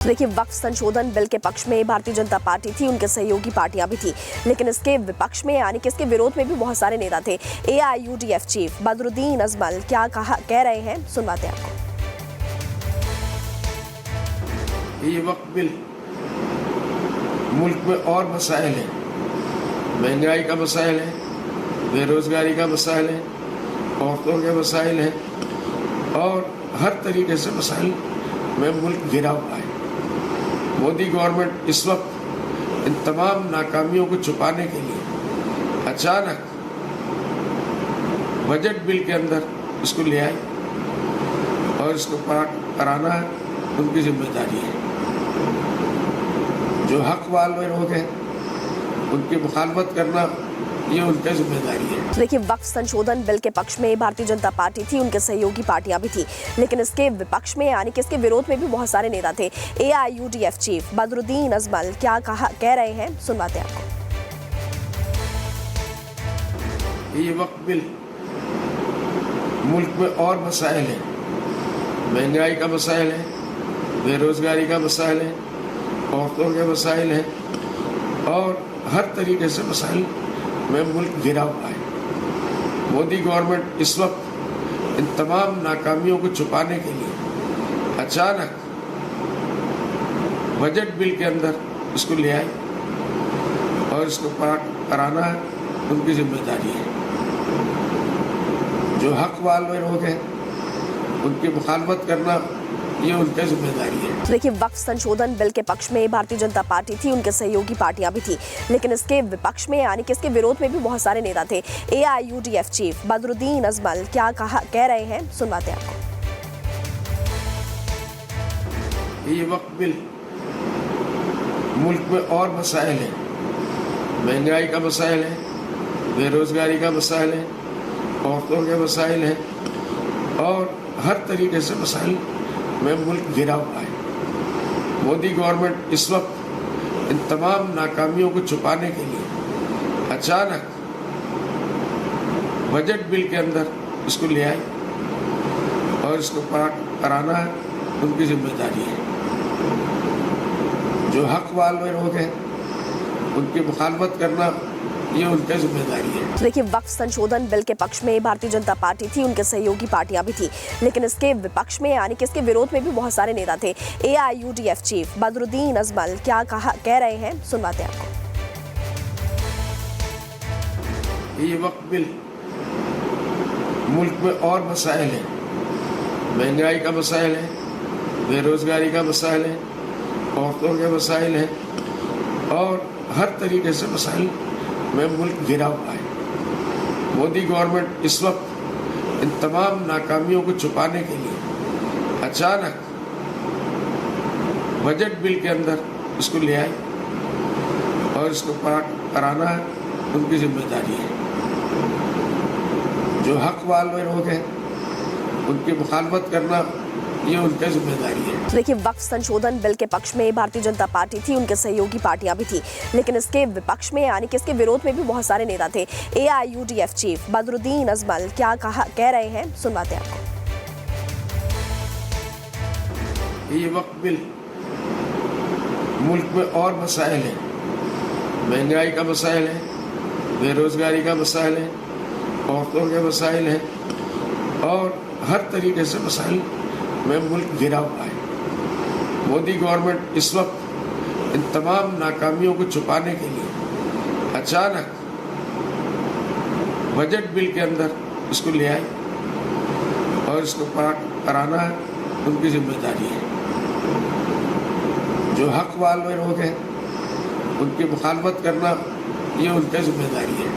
देखिए, वक्फ संशोधन बिल के पक्ष में भारतीय जनता पार्टी थी, उनके सहयोगी पार्टियां भी थी, लेकिन इसके विपक्ष में यानी कि इसके विरोध में भी बहुत सारे नेता थे। AIUDF चीफ बदरुद्दीन अजमल क्या कह रहे हैं, सुनवाते हैं आपको। ये वक्फ बिल मुल्क में और मसाइल हैं, महंगाई का मसाइल है, बेरोजगारी का मसाइल है, औरतों के मसाइल हैं और हर तरीके से मसाइल में मुल्क घिरा हुआ है। मोदी गवर्नमेंट इस वक्त इन तमाम नाकामियों को छुपाने के लिए अचानक बजट बिल के अंदर इसको ले आई और इसको पास कराना उनकी जिम्मेदारी है। जो हक वाले लोग हैं उनकी मुखालफत करना ये उनकी जिम्मेदारी है। देखिए, वक्फ संशोधन बिल के पक्ष में भारतीय जनता पार्टी थी, उनके सहयोगी पार्टियां भी थी, लेकिन इसके विपक्ष में यानी कि इसके विरोध में भी बहुत सारे नेता थे। AIUDF चीफ बदरुद्दीन अजमल क्या कह रहे हैं, सुनवाते हैं आपको। ये वक्फ बिल मुल्क में और मसाइल हैं, महंगाई का मसाइल है, बेरोजगारी का मसाइल है, औरतों के मसाइल हैं और हर तरीके से मसाइल में मुल्क घिरा हुआ है। मोदी गवर्नमेंट इस वक्त इन तमाम नाकामियों को छुपाने के लिए अचानक बजट बिल के अंदर इसको ले आई और इसको पास कराना उनकी जिम्मेदारी है। जो हक वाले लोग हैं उनकी मुखालफत करना ये उनकी जिम्मेदारी है। देखिए, वक्फ संशोधन बिल के पक्ष में भारतीय जनता पार्टी थी, उनके सहयोगी पार्टियां भी थी, लेकिन इसके विपक्ष में यानी कि इसके विरोध में भी बहुत सारे नेता थे। AIUDF चीफ बदरुद्दीन अजमल क्या कह रहे हैं, सुनवाते हैं आपको। ये वक्फ बिल मुल्क में और मसाइल हैं, महंगाई का मसाइल है, बेरोजगारी का मसाइल है, औरतों के मसाइल हैं और हर तरीके से मसाइल में मुल्क घिरा हुआ है। मोदी गवर्नमेंट इस वक्त इन तमाम नाकामियों को छुपाने के लिए अचानक बजट बिल के अंदर इसको ले आई और इसको पास कराना उनकी जिम्मेदारी है। जो हक वाले लोग हैं उनकी मुखालफत करना ये उनकी जिम्मेदारी है। देखिए, वक्फ संशोधन बिल के पक्ष में भारतीय जनता पार्टी थी, उनके सहयोगी पार्टियां भी थी, लेकिन इसके विपक्ष में यानी कि इसके विरोध में भी बहुत सारे नेता थे। AIUDF चीफ बदरुद्दीन अजमल क्या कह रहे हैं, सुनवाते हैं आपको। ये वक्फ बिल मुल्क में और मसाइल हैं, महंगाई का मसाइल है, बेरोजगारी का मसाइल है, औरतों के मसाइल हैं और हर तरीके से मसाइल में मुल्क घिरा हुआ है। मोदी गवर्नमेंट इस वक्त इन तमाम नाकामियों को छुपाने के लिए अचानक बजट बिल के अंदर इसको ले आई और इसको पास कराना उनकी जिम्मेदारी है। जो हक वाले लोग हैं उनकी मुखालफत करना ये उनकी जिम्मेदारी है। देखिए, वक्फ संशोधन बिल के पक्ष में भारतीय जनता पार्टी थी, उनके सहयोगी पार्टियां भी थी, लेकिन इसके विपक्ष में यानी कि इसके विरोध में भी बहुत सारे नेता थे। AIUDF चीफ बदरुद्दीन अजमल क्या कह रहे हैं, सुनवाते हैं आपको। ये वक्फ बिल मुल्क में और मसाइल हैं, महंगाई का मसाइल है, बेरोजगारी का मसाइल है, औरतों के मसाइल हैं और हर तरीके से मसाइल में मुल्क घिरा हुआ है। मोदी गवर्नमेंट इस वक्त इन तमाम नाकामियों को छुपाने के लिए अचानक बजट बिल के अंदर इसको ले आई और इसको पास कराना उनकी जिम्मेदारी है। जो हक वाले लोग हैं उनकी मुखालफत करना ये उनकी जिम्मेदारी है।